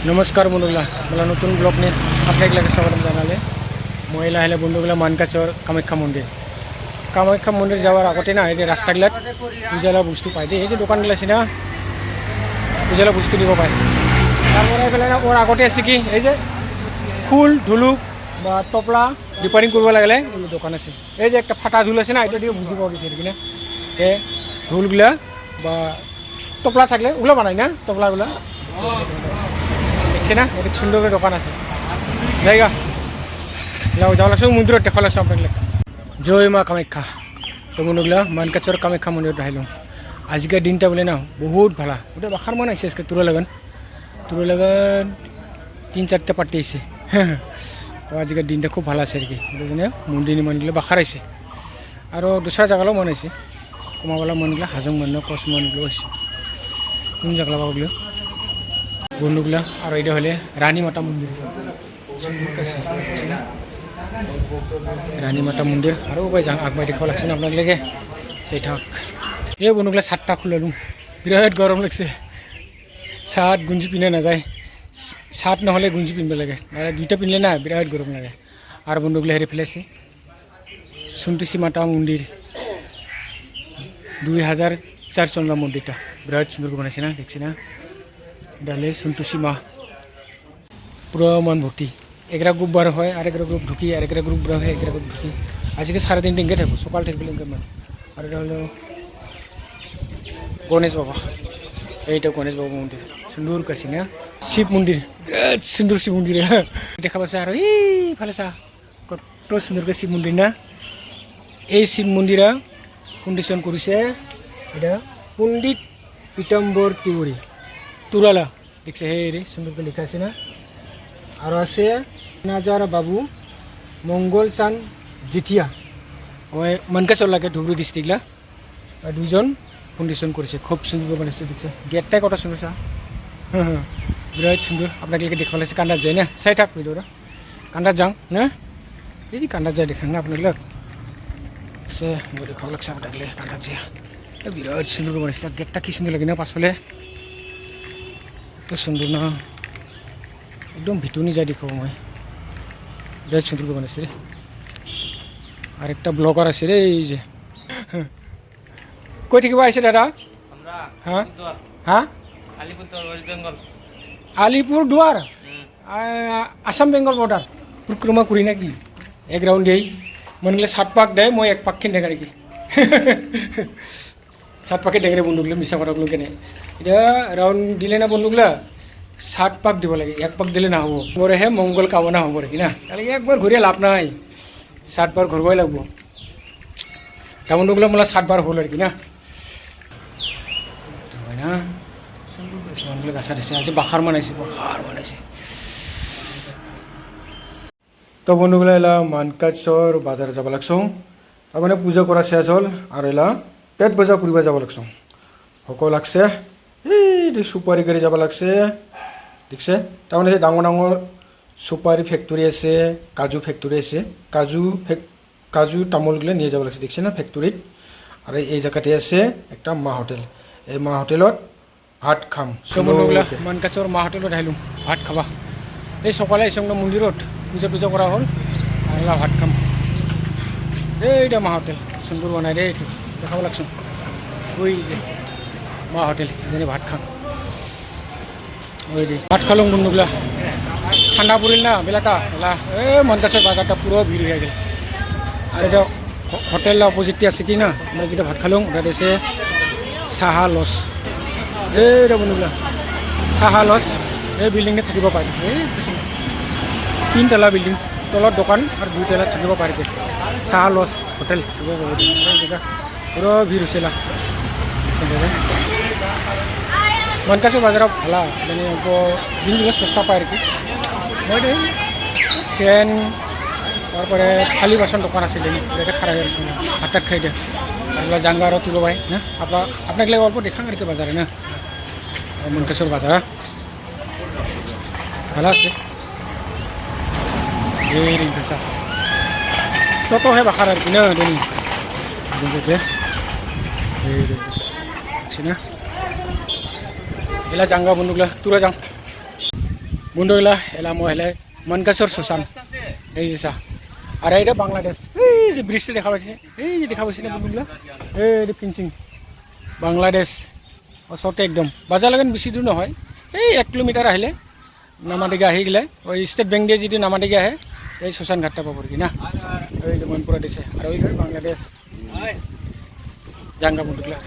নমস্কাৰ বন্ধুগিলা मला নতুন ব্লগ নিয়ে আপনাকে স্বাগতম জানালে মই লাহে লাহে বন্ধুগিলা মানকাচৰ কামাখ্যা মন্দিৰ যাওয়ার আগতে না এই যে রাস্তাগিলাত পূজালা বস্তু পায় এই যে দোকানগুলো আছে না পূজালা বস্তু দিব পায় তারপরে এফালে না ওর আগতে আছে কি এই যে ফুল ঢুলুক বা টপলা রিপেয়ারিং করব লাগলে এই দোকান আছে এই যে একটা ফাটা ঢুল আছে না এটা দিয়ে বুঝি পাওয়া গেছে কিনা এই ঢুলগুলা বা টপলা থাকলে ওগুলো বানায় না টপলাগুলা দেখছে না অনেক সুন্দর করে দোকান আছে জায়গা যাওয়া লাগছে মন্দিরত দেখা লাগছে আপনার জয় মা কামাখ্যা তো মনুগুলা মানকাচর কামাখ্যা মন্দিরত আহিলাম আজকের দিনটা বলে না বহুত ভালা গোটে বাখার মান আছে আজকে তোর লাগান 3-4টা পার্টি আছে তো আজকের দিনটা খুব ভালো আছে আর কি মন্দির নির্মাণ দিলে বাখার আছে আর দোসরা জায়গাও মন আছে কমাবালা মনগুলা হাজং মন কচ মনগুলো আছে কোন জায়গা পাবলিও বন্ধুগুলা আর এটা হলে রানী মাতা মন্দির রানী মাতা মন্দির আরও উপায় যাং আগবাই দেখা লাগছে না আপনার লেগে সেই থাক এই বন্ধুগুলা ছাদটা খুলালুম বিরাট গরম লাগছে ছাদ গুঞ্জি পিনে নাযায় ছাদ নহলে গুঞ্জি পিনব লাগে দুইটা পিনলে না বিরাট গরম লাগে আর বন্ধুগুলা হেরে ফেলেছে সুন্তুসী মাতা মন্দির 2004 চন্দ্র মন্দিরটা বিরাট সুন্দর বানাইছে না দেখছি না ডালে সন্তোষী মা পুরো মন ভর্তি এগরা গ্রুপ বার হয় আর এগরা গ্রুপ ঢুকি আর এগরা গ্রুপ বার হয় এগরা গ্রুপ ঢুকি আজকে 3:30 টিঙ্গে থাকবো সকাল থেকে লিঙ্গে মানে আর এটা হলো গণেশ বাবা এইটা গণেশ বাবা মন্দির সুন্দর কাছে না শিব মন্দির বিরাট সুন্দর শিব মন্দির দেখা পাচ্ছে আর এই ভালো চা কত সুন্দর করে শিব মন্দির না এই শিব মন্দিরা ফাউন্ডেশন করেছে এটা পণ্ডিত পীতাম্বর তিওয়ারি তুরালা দেখছে হে রে সুন্দর করে লেখা আছে না আর আছে নাজার বাবু মঙ্গল চাঁদ জিঠিয়া ওই মানকাচর লাগে ধুবুরি ডিস্ট্রিক্টলা আর দুইজন ফাউন্ডেশন করেছে খুব সুন্দর বানাইছে দেখছে গেটটাই কত সুন্দর চা বিরাট সুন্দর আপনাকে দেখা লাগছে কান্দার যায় না চাই থাক ভিডিওটা কান্দার যাও না এই কান্দার যায় দেখান না আপনার সে দেখা লাগছে আপনাকে কান্দার যায় বিরাট সুন্দর বানাইছে গেটটা কি সুন্দর লাগে না পাছফালে সুন্দর না একদম ভিতরনি যাই দেখো মই বিরাট সুন্দর বানাইছে রে আর একটা ব্লগার আছে রে এই যে কই থেকে আইছে দাদা হ্যাঁ হ্যাঁ আলিপুর দুয়ার আসাম বেঙ্গল বর্ডার পরিক্রমা করি নাকি এক রাউন্ড দিয়েই মনে গেলে 7 পাক দেয় মই 1 পাকখিন দেখা নাকি 7 পাকে দেখে বন্ধুগুলো মিশা কথাগুলো কেনে এটা রাউন্ড দিলে না বন্ধুগুলা 7 পাক দিব লাগে 1 পাক দিলে না হবো মোরে হে মঙ্গল কামনা হবো কি না তাহলে একবার ঘুরিয়ে লাভ নাই 7 বার ঘুরবাই লাগবো তা বন্ধুগুলো মোলা 7 বার হল আর কি না না সুন্দর গাছা দিছে আজি বাখার বানাইছে তো বন্ধুগুলা এলা মানকাচর বাজারে যাব লাগছো আর মানে পূজা করা শেষ হল আর এলা পেট বজা ফুৰিব যাব লাগছো সকল লাগছে এই সুপাৰি গাড়ি যাব লাগছে দেখছে তাৰমানে সেই ডাঙৰ ডাঙৰ সুপারি ফ্যাক্টরি আছে কাজু ফ্যাক্টরি আছে কাজু তামোলগুলো নিয়ে যাব লাগছে দেখছে না ফ্যাক্টরিত আর এই জায়গাতে আছে একটা মা হোটেল এই মা হোটেলত ভাত খাম বন্ধুগুলা মানকাচর মা হোটেলত আহিলো ভাত খাবা এই সকালে আহিছোঁ মন্দিৰত পূজা কৰা হ'ল আৰু ভাত খাম এইটা মা হোটেল সুন্দর বানাই রে এইটো দেখাব লাগছো ওই যে মা হোটেল এখানে ভাত খাম ওই যে ভাত খালো বন্ধুগুলা ঠান্ডা পড়িল না বেলাটা এলা মানকাচর বাজারটা পুরো ভিড় হয়ে গেল আর এটা হোটেল অপোজিটে আছে কি না আমরা যেটা ভাত খালো ওটা দিয়েছে সাহা লজ এইটা বন্ধুগুলা সাহা লজ এই বিল্ডিংয়ে থাকিব পাৰি এই 3 বিল্ডিং তলত দোকান আৰ 2 তলা থাকিব পাৰি সাহা লজ হোটেল পুরো ভিড় হয়েছিল মানকাচর বাজার ভালা মানে জিনিসগুলো সস্তা পায় আর কি ফ্যান তারপরে খালি বাসন দোকান আছে এটা খারাপ হয়ে গেছে হাত খাই দিয়ে এগুলো জানগা আরও তুলো ভাই না আপনাকে অল্প দেখান আর কি বাজারে না মানকাচর বাজার ভালো আছে এই রিংটা কত হয় বাখার আর কি না না এলা জাঙ্গা বন্ধুগুলা তুরা যাও বন্ধুগুলা এলা মই হেলে মনকাছর শ্মশান এই যে চা আর এইটা বাংলাদেশ এই যে ব্রিজটা দেখা পাইছে এই যে দেখা পাইছে না বন্ধুগুলা এই ফিনচিং বাংলাদেশ ওচৰতে একদম বাজাৰ লাগেন বেছি দূৰ নহয় এই 1 কিলোমিটাৰ আহিলে নামাডিগা আহি গেলে ওই স্টেট ব্যাংক দিয়ে যদি নামাডিগা আহে এই শ্মশান ঘাটটা পাব কি না এই যে মনপুরা দিছে আর ওই বাংলাদেশ জাঙ্গা বন্ধুগুলা